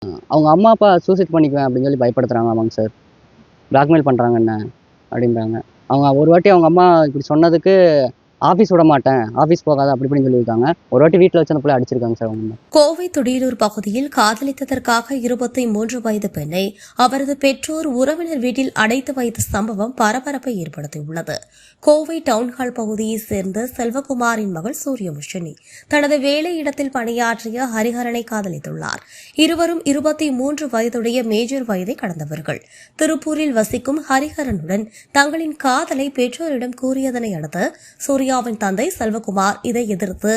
அவங்க அம்மா, அப்பா சூசைட் பண்ணிக்குவேன் அப்படின்னு சொல்லி பயப்படுத்துறாங்களாமாங்க சார். பிளாக்மெயில் பண்றாங்க என்ன அப்படின்றாங்க. அவங்க ஒரு வாட்டி அவங்க அம்மா இப்படி சொன்னதுக்கு, ஆஃபீஸ் விடமாட்டேன், ஆஃபீஸ் போகாத அப்படி இப்படின்னு சொல்லியிருக்காங்க. ஒரு வாட்டி வீட்ல வச்சு அந்த புள்ளைய அடிச்சிருக்காங்க சார் அவங்க அம்மா. கோவை துடியலூர் பகுதியில் காதலித்ததற்காக 23 வயது பெண்ணை அவரது பெற்றோர் உறவினர் வீட்டில் அடைத்து வைத்த சம்பவம் பரபரப்பை ஏற்படுத்தியுள்ளது. கோவை டவுன்ஹால் பகுதியைச் சேர்ந்த செல்வகுமாரின் மகள் சூரியமுஷினி தனது வேலையிடத்தில் பணியாற்றிய ஹரிஹரனை காதலித்துள்ளார். இருவரும் 23 வயதுடைய மேஜர் வயதை கடந்தவர்கள். திருப்பூரில் வசிக்கும் ஹரிஹரனுடன் தங்களின் காதலை பெற்றோரிடம் கூறியதனை அடுத்து சூர்யாவின் தந்தை செல்வகுமார் இதை எதிர்த்து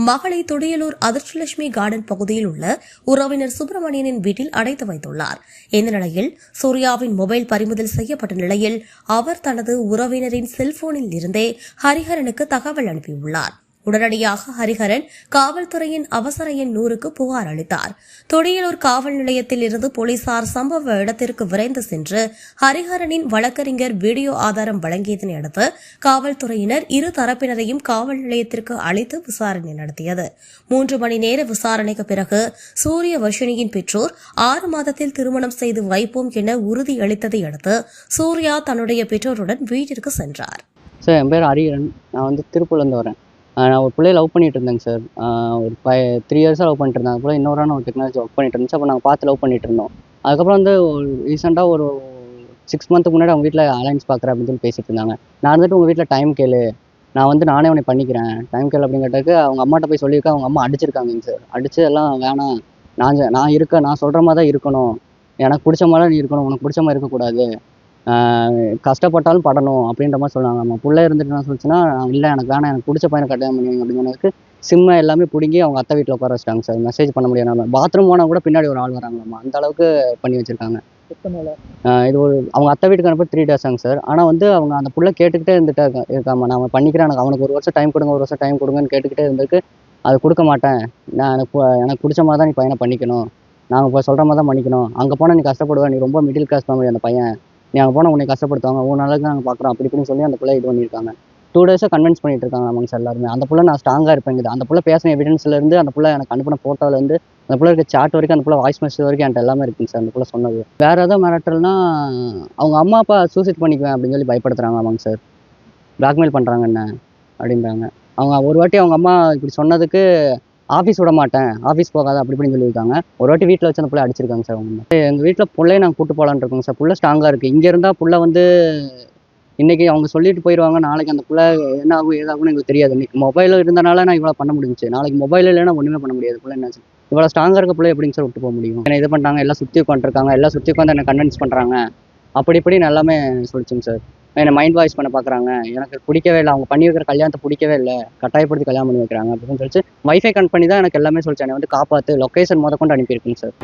மகளை துடியலூர் அதிர்ஷ்டலட்சுமி கார்டன் பகுதியில் உள்ள உறவினர் சுப்பிரமணியனின் வீட்டில் அடைத்து வைத்துள்ளார். இந்த நிலையில் சூர்யாவின் மொபைல் பறிமுதல் செய்யப்பட்ட நிலையில் அவர் தனது உறவினரின் செல்போனில் இருந்தே ஹரிஹரனுக்கு தகவல் அனுப்பியுள்ளார். உடனடியாக ஹரிஹரன் காவல்துறையின் அவசர எண் 100க்கு புகார் அளித்தார். துடியலூர் காவல் நிலையத்தில் இருந்து போலீசார் சம்பவ இடத்திற்கு விரைந்து சென்று ஹரிஹரனின் வழக்கறிஞர் வீடியோ ஆதாரம் வழங்கியதனை அடுத்து காவல்துறையினர் இரு தரப்பினரையும் காவல் நிலையத்திற்கு அழைத்து விசாரணை நடத்தியது. 3 மணி நேர விசாரணைக்கு பிறகு சூரியவர்ஷினியின் பெற்றோர் 6 மாதத்தில் திருமணம் செய்து வைப்போம் என உறுதியளித்ததை அடுத்து சூர்யா தன்னுடைய பெற்றோருடன் வீட்டிற்கு சென்றார். சார் என் பேர் ஹரிஹரன். நான் திருப்பூர்லேருந்து வரேன். நான் ஒரு பிள்ளைய லவ் பண்ணிட்டு இருந்தேங்க சார். ஒரு 3 இயர்ஸாக லவ் பண்ணிட்டு இருந்தேன். அதுக்கப்புறம் இன்னொரு ஒரு டெக்னாலஜி ஒர்க் பண்ணிட்டு இருந்துச்சு. அப்போ நாங்கள் பார்த்து லவ் பண்ணிட்டு இருந்தோம். அதுக்கப்புறம் ஒரு ரீசெண்டாக ஒரு 6 மந்த்துக்கு முன்னாடி அவங்க வீட்டில் அலைன்ஸ் பார்க்குறேன் அப்படின்னு சொல்லி பேசிட்டு இருந்தாங்க. நான் உங்கள் வீட்டில் டைம் கேளு, நான் நானே உன்னை பண்ணிக்கிறேன், டைம் கேளு அப்படின்னு கேட்டதுக்கு அவங்க அம்மாட்ட போய் சொல்லியிருக்கேன். அவங்க அம்மா அடிச்சிருக்காங்க சார். அடிச்சு எல்லாம் வேணாம், நான் சொல்கிற மாதிரி தான் இருக்கணும், எனக்கு பிடிச்ச மாதிரி நீ இருக்கணும், உனக்கு பிடிச்ச மாதிரி இருக்கக்கூடாது, கஷ்டப்பட்டாலும் படணும் அப்படின்ற மாதிரி சொன்னாங்க. நம்ம பிள்ளை இருந்துட்டு என்ன சொல்லிச்சுன்னா, இல்லை எனக்கு வேணாம், எனக்கு பிடிச்ச பையனை கல்யாணம் பண்ணுவீங்க அப்படின்னு சொன்னதுக்கு சிம்மை எல்லாமே பிடுங்கி அவங்க அத்தை வீட்டில் உட்கார வச்சிட்டாங்க சார். மெசேஜ் பண்ண முடியாது. பாத்ரூம் போனால் கூட பின்னாடி ஒரு ஆள் வராங்களாம்மா, அந்த அளவுக்கு பண்ணி வச்சிருக்காங்க. இது அவங்க அத்தை வீட்டுக்கு அனுப்பி 3 days ஆகுங்க சார். ஆனால் அவங்க அந்த புள்ள கேட்டுக்கிட்டே இருக்காம நான் பண்ணிக்கிறேன், அவனுக்கு 1 வருஷம் டைம் கொடுங்க, 1 வருஷம் டைம் கொடுங்கன்னு கேட்டுக்கிட்டே இருந்திருக்கு. அது கொடுக்க மாட்டேன், எனக்கு பிடிச்ச மாதிரி தான் நீ பையனை பண்ணிக்கணும், நாங்கள் இப்போ சொல்கிற மாதிரி தான் பண்ணிக்கணும், அங்கே போனால் நீ கஷ்டப்படுவேன், நீ ரொம்ப மிடில் கிளாஸ் ஃபேமிலி அந்த பையன், நீ அங்கே போனால் உன்னை கஷ்டப்படுத்துவாங்க, உன் நாளைக்கு நாங்கள் பார்க்குறோம் அப்படி இப்படின்னு சொல்லி அந்த பிள்ளை இது பண்ணியிருக்காங்க. 2 days கன்வின்ஸ் பண்ணிட்டு இருக்காங்க நமக்கு சார் எல்லாருமே. அந்த பிள்ளை நான் ஸ்ட்ராங்காக இருப்பேங்குது. அந்த பிள்ளை பேசின எவிடன்ஸ்லேருந்து, அந்த பிள்ளை எனக்கு அனுப்பின ஃபோட்டோலேருந்து, அந்த பிள்ளை இருக்க சாட் வரைக்கும், அந்த பிள்ளை வாய்ஸ் மெசேஜ் வரைக்கும் என்கிட்ட எல்லாமே இருக்குங்க சார். அந்த பிள்ளை சொன்னது வேறு எதாவது மிரட்டல்னா, அவங்க அம்மா, அப்பா சூசைட் பண்ணிக்குவேன் அப்படின்னு சொல்லி பயப்படுத்துறாங்களாமாங்க சார். பிளாக்மெயில் பண்ணுறாங்க என்ன அப்படின்றாங்க. அவங்க ஒரு வாட்டி அவங்க அம்மா இப்படி சொன்னதுக்கு, ஆஃபீஸ் விடமாட்டேன், ஆஃபீஸ் போகாத அப்படி இப்படின்னு சொல்லியிருக்காங்க. ஒரு வாட்டி வீட்டில் வச்சு அந்த பிள்ளை அடிச்சிருக்காங்க சார் அவங்க. எங்கள் வீட்டில் பிள்ளையை நாங்கள் கூட்டு போகலான்னு இருக்கோங்க சார். புள்ள ஸ்ட்ராங்காக இருக்குது. இங்கே இருந்தால் புள்ள இன்றைக்கி அவங்க சொல்லிட்டு போயிடுவாங்க, நாளைக்கு அந்த புள்ள என்ன ஆகும் ஏதாகும்னு எங்களுக்கு தெரியாது. இன்றைக்கி மொபைல் இருந்தனால நான் இவ்வளோ பண்ண முடிஞ்சிச்சு, நாளைக்கு மொபைல் இல்லைன்னா ஒன்றுமே பண்ண முடியாது. புள்ள என்னாச்சு, இவ்வளோ ஸ்ட்ராங்காக இருக்க பிள்ளை எப்படிங்க சார் விட்டு போக முடியும்? என்ன இது பண்ணுறாங்க, எல்லாம் சுற்றி உட்காந்துருக்காங்க, எல்லாம் சுற்றி உட்காந்து என்னை கன்வின்ஸ் பண்ணுறாங்க, அப்படி இப்படின்னு எல்லாமே சொல்லிச்சுங்க சார். என்னை மைண்ட் வாய்ஸ் பண்ண பார்க்குறாங்க, எனக்கு பிடிக்கவே இல்லை, அவங்க பண்ணி வைக்கிற கல்யாணத்தை பிடிக்கவே இல்லை, கட்டாயப்படுத்தி கல்யாணம் பண்ணி வைக்கிறாங்க அப்படின்னு சொல்லிச்சு வைஃபை கனெக்ட் பண்ணி தான் எனக்கு எல்லாமே சொல்லிச்சு. என்னை காப்பாற்று, லொக்கேஷன் கொண்டு அனுப்பியிருக்குங்க சார்.